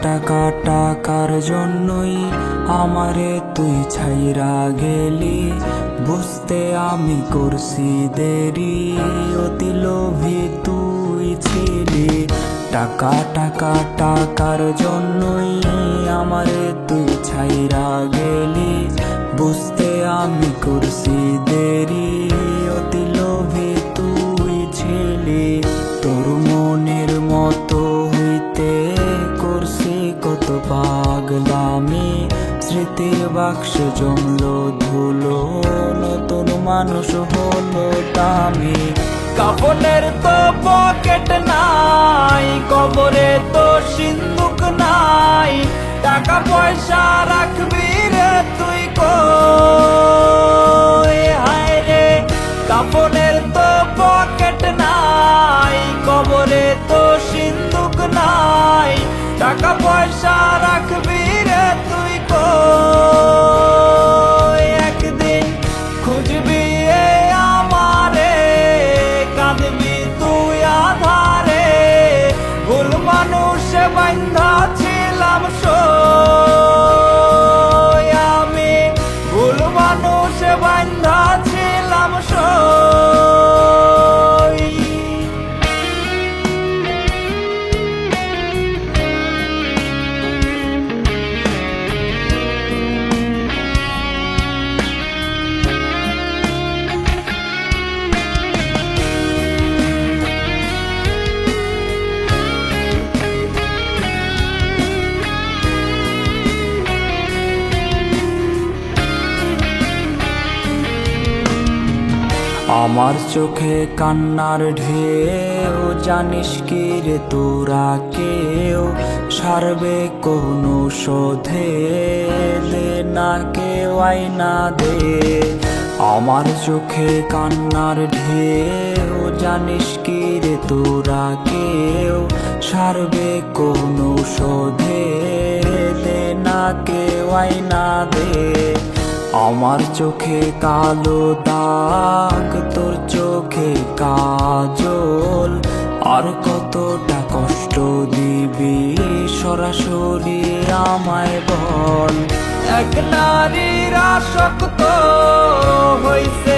টাকা টাকার জন্যই আমারে তুই ছাইরা গেলি, বুঝতে আমি করছি দেরি, অতি লোভী তুই ছিলি। টাকা টাকা টাকার জন্যই আমারে তুই ছাইরা গেলি, বুঝতে আমি করছি দেরি, অতি লোভী তুই ছিলি। তোর মনের মতো হইতে করছি কত পাগলামি, স্মৃতির বাক্স জমলো ধুলো, নতুন মানুষ হলো দামি। কাফনের তো পকেট নাই, কবরে তো সিন্দুক নাই, টাকা পয়সা রাখবি রে তুই কই? হায় রে, কাফনের তো পকেট নাই, কবরে তো সিন্দুক নাই, টাকা পয়সা রাখবি রে তুই কই? একদিন খুঁজবি আমারে, কাঁদবি তুই আধারে, ভুল মানুষ বান্ধা ছিলাম সই, আমি ভুল মানুষ বান্ধা ছিলাম সই। আমার চোখে কান্নার ঢেউ, জানিস কি রে তোরা কেউ সারবে কোনো শোধে, দে না কেউ আইনা দে। আমার চোখে কান্নার ঢেউ, জানিস কি রে তোরা কেউ সারবে কোনো শোধে, দে না কেউ আইনা দে। আমার চোখে কালো দাগ, তোর চোখে কাজল, আর কতটা কষ্ট দিবি সরাসরি আমায় বল। এক নারীর আসক্ত হইছে